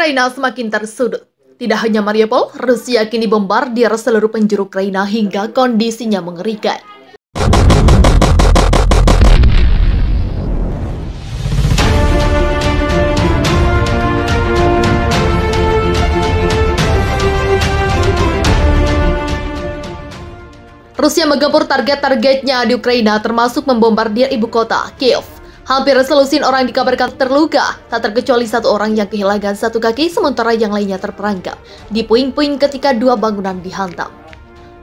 Ukraina semakin tersudut. Tidak hanya Mariupol, Rusia kini bombardir seluruh penjuru Ukraina hingga kondisinya mengerikan. Rusia menggempur target-targetnya di Ukraina, termasuk membombardir ibu kota, Kiev. Hampir selusin orang dikabarkan terluka, tak terkecuali satu orang yang kehilangan satu kaki, sementara yang lainnya terperangkap di puing-puing ketika dua bangunan dihantam.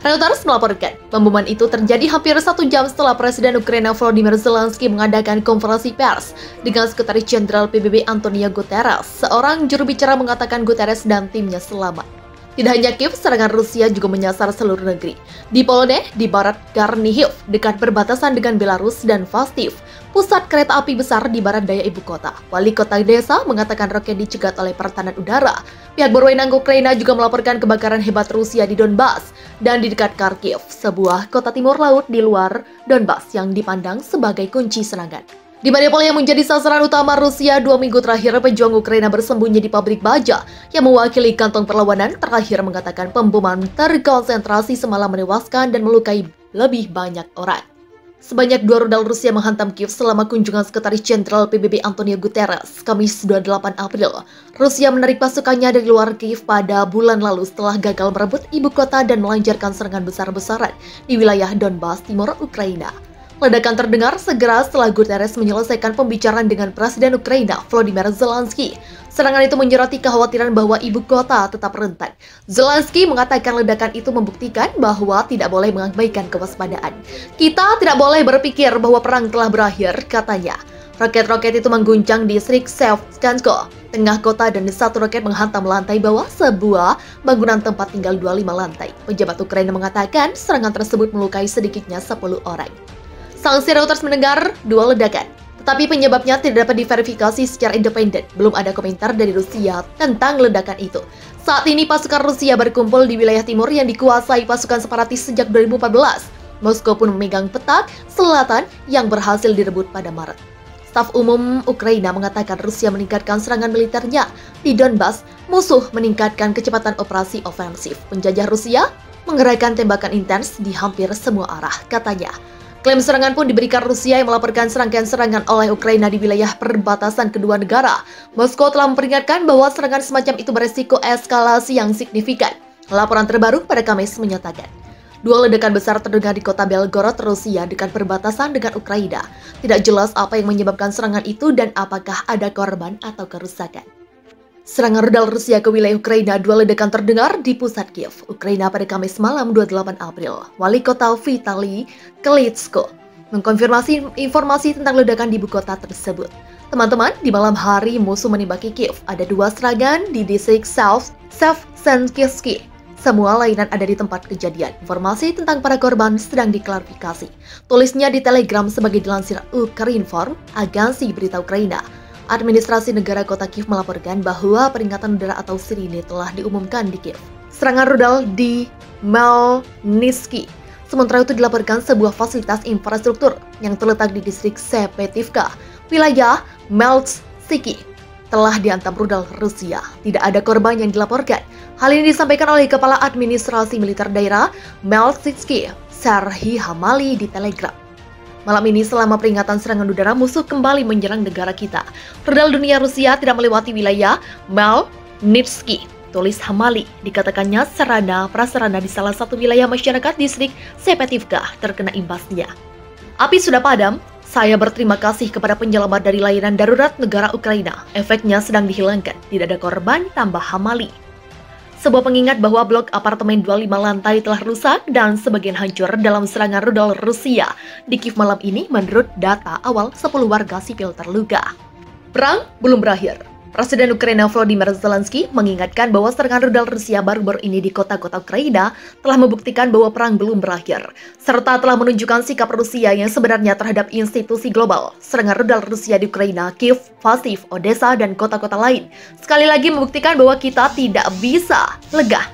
Reuters melaporkan, pemboman itu terjadi hampir 1 jam setelah Presiden Ukraina Volodymyr Zelensky mengadakan konferensi pers dengan Sekretaris Jenderal PBB Antonio Guterres. Seorang juru bicara mengatakan Guterres dan timnya selamat. Tidak hanya Kiev, serangan Rusia juga menyasar seluruh negeri. Di Polone, di barat Chernihiv, dekat perbatasan dengan Belarus, dan Fastiv, pusat kereta api besar di barat daya ibu kota. Wali kota desa mengatakan roket dicegat oleh pertahanan udara. Pihak berwenang Ukraina juga melaporkan kebakaran hebat Rusia di Donbas dan di dekat Kharkiv, sebuah kota timur laut di luar Donbas yang dipandang sebagai kunci serangan. Di Mariupol yang menjadi sasaran utama Rusia 2 minggu terakhir, pejuang Ukraina bersembunyi di pabrik baja yang mewakili kantong perlawanan terakhir mengatakan pemboman terkonsentrasi semalam menewaskan dan melukai lebih banyak orang. Sebanyak 2 rudal Rusia menghantam Kiev selama kunjungan Sekretaris Jenderal PBB Antonio Guterres, Kamis 28 April. Rusia menarik pasukannya dari luar Kiev pada bulan lalu setelah gagal merebut ibu kota dan melancarkan serangan besar-besaran di wilayah Donbas, timur Ukraina. Ledakan terdengar segera setelah Guterres menyelesaikan pembicaraan dengan Presiden Ukraina Volodymyr Zelensky. Serangan itu menyoroti kekhawatiran bahwa ibu kota tetap rentan. Zelensky mengatakan ledakan itu membuktikan bahwa tidak boleh mengabaikan kewaspadaan. Kita tidak boleh berpikir bahwa perang telah berakhir, katanya. Roket-roket itu mengguncang distrik Shevchenko, tengah kota, dan satu roket menghantam lantai bawah sebuah bangunan tempat tinggal 25 lantai. Pejabat Ukraina mengatakan serangan tersebut melukai sedikitnya 10 orang. Sanksi Reuters mendengar 2 ledakan, tetapi penyebabnya tidak dapat diverifikasi secara independen. Belum ada komentar dari Rusia tentang ledakan itu. Saat ini pasukan Rusia berkumpul di wilayah timur yang dikuasai pasukan separatis sejak 2014. Moskow pun memegang petak selatan yang berhasil direbut pada Maret. Staf Umum Ukraina mengatakan Rusia meningkatkan serangan militernya di Donbas. Musuh meningkatkan kecepatan operasi ofensif. Penjajah Rusia mengerahkan tembakan intens di hampir semua arah, katanya. Klaim serangan pun diberikan Rusia yang melaporkan serangkaian serangan oleh Ukraina di wilayah perbatasan kedua negara. Moskow telah memperingatkan bahwa serangan semacam itu beresiko eskalasi yang signifikan. Laporan terbaru pada Kamis menyatakan 2 ledakan besar terdengar di kota Belgorod, Rusia, dekat perbatasan dengan Ukraina. Tidak jelas apa yang menyebabkan serangan itu dan apakah ada korban atau kerusakan. Serangan rudal Rusia ke wilayah Ukraina, 2 ledakan terdengar di pusat Kiev, Ukraina pada Kamis malam 28 April. Wali kota Vitaly Klitschko mengkonfirmasi informasi tentang ledakan di ibu kota tersebut. Teman-teman, di malam hari musuh menembaki Kiev. Ada 2 serangan di distrik Shevchenko. Semua layanan ada di tempat kejadian. Informasi tentang para korban sedang diklarifikasi. Tulisnya di Telegram sebagai dilansir Ukrinform, agensi berita Ukraina. Administrasi negara kota Kiev melaporkan bahwa peringatan udara atau sirine telah diumumkan di Kiev. Serangan rudal di Melnytsky. Sementara itu dilaporkan sebuah fasilitas infrastruktur yang terletak di distrik Sepetivka, wilayah Melnytsky, telah dihantam rudal Rusia. Tidak ada korban yang dilaporkan. Hal ini disampaikan oleh Kepala Administrasi Militer Daerah Melnytsky, Serhiy Hamali, di Telegram. Malam ini selama peringatan serangan udara, musuh kembali menyerang negara kita. Rudal dunia Rusia tidak melewati wilayah Melnytsky, tulis Hamali. Dikatakannya sarana-prasarana di salah satu wilayah masyarakat distrik Sepetivka terkena imbasnya. Api sudah padam. Saya berterima kasih kepada penyelamat dari layanan darurat negara Ukraina. Efeknya sedang dihilangkan. Tidak ada korban, tambah Hamali. Sebuah pengingat bahwa blok apartemen 25 lantai telah rusak dan sebagian hancur dalam serangan rudal Rusia di Kiev malam ini menurut data awal 10 warga sipil terluka. Perang belum berakhir. Presiden Ukraina Volodymyr Zelensky mengingatkan bahwa serangan rudal Rusia baru-baru ini di kota-kota Ukraina telah membuktikan bahwa perang belum berakhir, serta telah menunjukkan sikap Rusia yang sebenarnya terhadap institusi global. Serangan rudal Rusia di Ukraina, Kiev, Fastiv, Odessa, dan kota-kota lain sekali lagi membuktikan bahwa kita tidak bisa lega.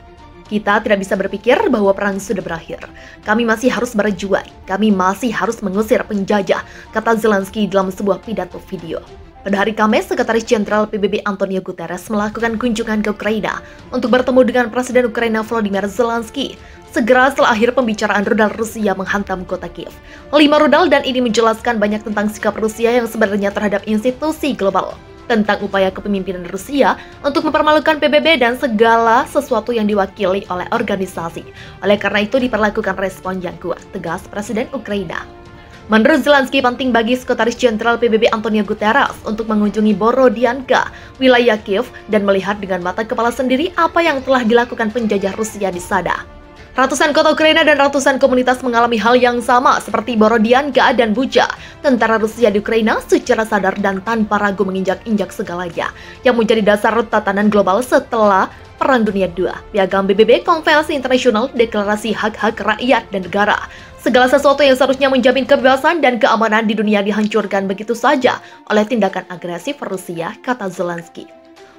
Kita tidak bisa berpikir bahwa perang sudah berakhir. Kami masih harus berjuang. Kami masih harus mengusir penjajah, kata Zelensky dalam sebuah pidato video. Pada hari Kamis, Sekretaris Jenderal PBB Antonio Guterres melakukan kunjungan ke Ukraina untuk bertemu dengan Presiden Ukraina Volodymyr Zelensky segera setelah akhir pembicaraan rudal Rusia menghantam kota Kiev. 5 rudal dan ini menjelaskan banyak tentang sikap Rusia yang sebenarnya terhadap institusi global, tentang upaya kepemimpinan Rusia untuk mempermalukan PBB dan segala sesuatu yang diwakili oleh organisasi. Oleh karena itu diperlakukan respon yang kuat, tegas Presiden Ukraina. Menurut Zelensky, penting bagi Sekretaris Jenderal PBB Antonio Guterres untuk mengunjungi Borodianka, wilayah Kiev, dan melihat dengan mata kepala sendiri apa yang telah dilakukan penjajah Rusia di sana. Ratusan kota Ukraina dan ratusan komunitas mengalami hal yang sama seperti Borodianka dan Bucha. Tentara Rusia di Ukraina secara sadar dan tanpa ragu menginjak-injak segalanya yang menjadi dasar tatanan global setelah Perang Dunia II, Piagam PBB, Konvensi Internasional, Deklarasi Hak-Hak Rakyat dan Negara. Segala sesuatu yang seharusnya menjamin kebebasan dan keamanan di dunia dihancurkan begitu saja oleh tindakan agresif Rusia, kata Zelensky.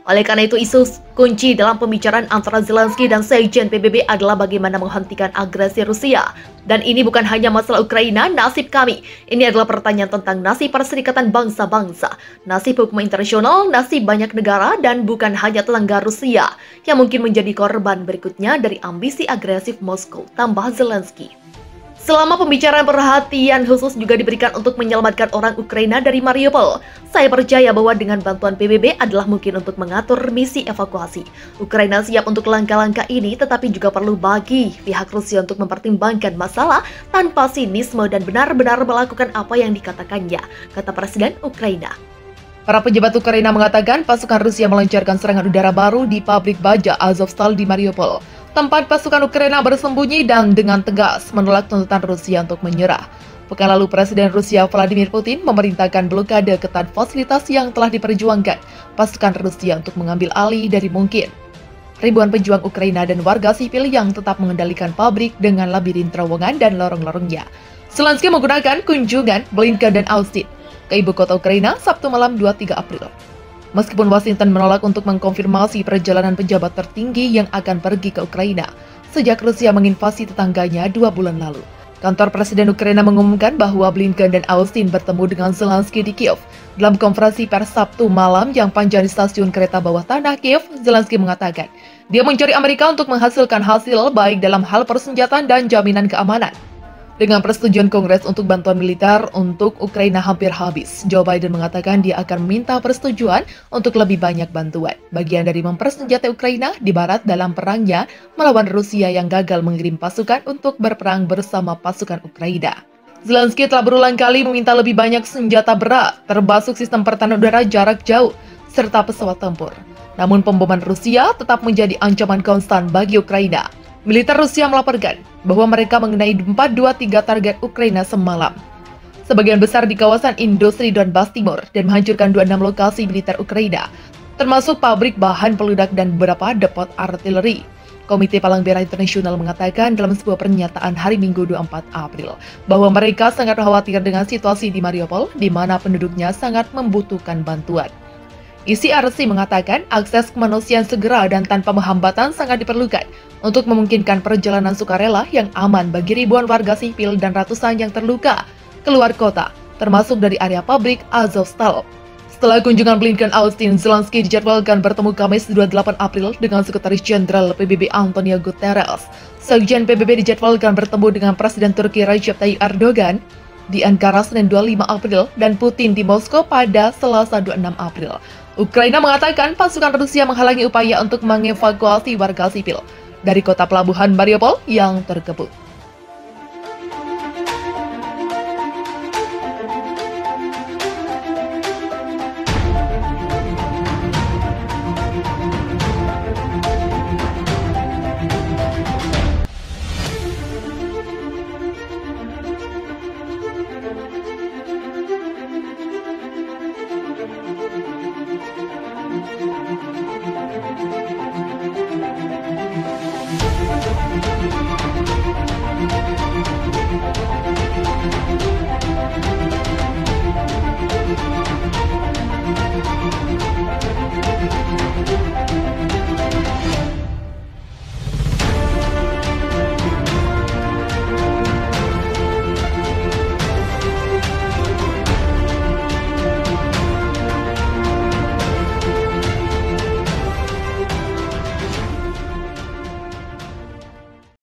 Oleh karena itu, isu kunci dalam pembicaraan antara Zelensky dan Sekjen PBB adalah bagaimana menghentikan agresi Rusia. Dan ini bukan hanya masalah Ukraina, nasib kami. Ini adalah pertanyaan tentang nasib Perserikatan Bangsa-Bangsa, nasib hukum internasional, nasib banyak negara, dan bukan hanya tetangga Rusia yang mungkin menjadi korban berikutnya dari ambisi agresif Moskow, tambah Zelensky. Selama pembicaraan, perhatian khusus juga diberikan untuk menyelamatkan orang Ukraina dari Mariupol. Saya percaya bahwa dengan bantuan PBB adalah mungkin untuk mengatur misi evakuasi. Ukraina siap untuk langkah-langkah ini, tetapi juga perlu bagi pihak Rusia untuk mempertimbangkan masalah tanpa sinisme dan benar-benar melakukan apa yang dikatakannya, kata Presiden Ukraina. Para pejabat Ukraina mengatakan pasukan Rusia melancarkan serangan udara baru di pabrik baja Azovstal di Mariupol, tempat pasukan Ukraina bersembunyi, dan dengan tegas menolak tuntutan Rusia untuk menyerah. Pekan lalu, Presiden Rusia Vladimir Putin memerintahkan blokade ketat fasilitas yang telah diperjuangkan pasukan Rusia untuk mengambil alih dari mungkin ribuan pejuang Ukraina dan warga sipil yang tetap mengendalikan pabrik dengan labirin terowongan dan lorong-lorongnya. Zelensky menggunakan kunjungan Blinken dan Austin ke ibu kota Ukraina Sabtu malam 23 April. Meskipun Washington menolak untuk mengkonfirmasi perjalanan pejabat tertinggi yang akan pergi ke Ukraina sejak Rusia menginvasi tetangganya 2 bulan lalu. Kantor Presiden Ukraina mengumumkan bahwa Blinken dan Austin bertemu dengan Zelensky di Kiev. Dalam konferensi pers Sabtu malam yang panjang di stasiun kereta bawah tanah Kiev, Zelensky mengatakan dia mencari Amerika untuk menghasilkan hasil baik dalam hal persenjataan dan jaminan keamanan. Dengan persetujuan Kongres untuk bantuan militer untuk Ukraina hampir habis, Joe Biden mengatakan dia akan meminta persetujuan untuk lebih banyak bantuan, bagian dari mempersenjatai Ukraina di barat dalam perangnya melawan Rusia yang gagal mengirim pasukan untuk berperang bersama pasukan Ukraina. Zelensky telah berulang kali meminta lebih banyak senjata berat, termasuk sistem pertahanan udara jarak jauh, serta pesawat tempur. Namun pemboman Rusia tetap menjadi ancaman konstan bagi Ukraina. Militer Rusia melaporkan bahwa mereka mengenai 423 target Ukraina semalam, sebagian besar di kawasan industri Donbas Timur, dan menghancurkan 26 lokasi militer Ukraina, termasuk pabrik bahan peledak dan beberapa depot artileri. Komite Palang Merah Internasional mengatakan dalam sebuah pernyataan hari Minggu 24 April bahwa mereka sangat khawatir dengan situasi di Mariupol, di mana penduduknya sangat membutuhkan bantuan. ICRC mengatakan akses kemanusiaan segera dan tanpa hambatan sangat diperlukan untuk memungkinkan perjalanan sukarela yang aman bagi ribuan warga sipil dan ratusan yang terluka keluar kota, termasuk dari area pabrik Azovstal. Setelah kunjungan Blinken Austin, Zelensky dijadwalkan bertemu Kamis 28 April dengan Sekretaris Jenderal PBB Antonio Guterres. Sekjen PBB dijadwalkan bertemu dengan Presiden Turki Recep Tayyip Erdogan di Ankara Senin 25 April dan Putin di Moskow pada Selasa 26 April. Ukraina mengatakan pasukan Rusia menghalangi upaya untuk mengevakuasi warga sipil dari kota pelabuhan Mariupol yang terkepung.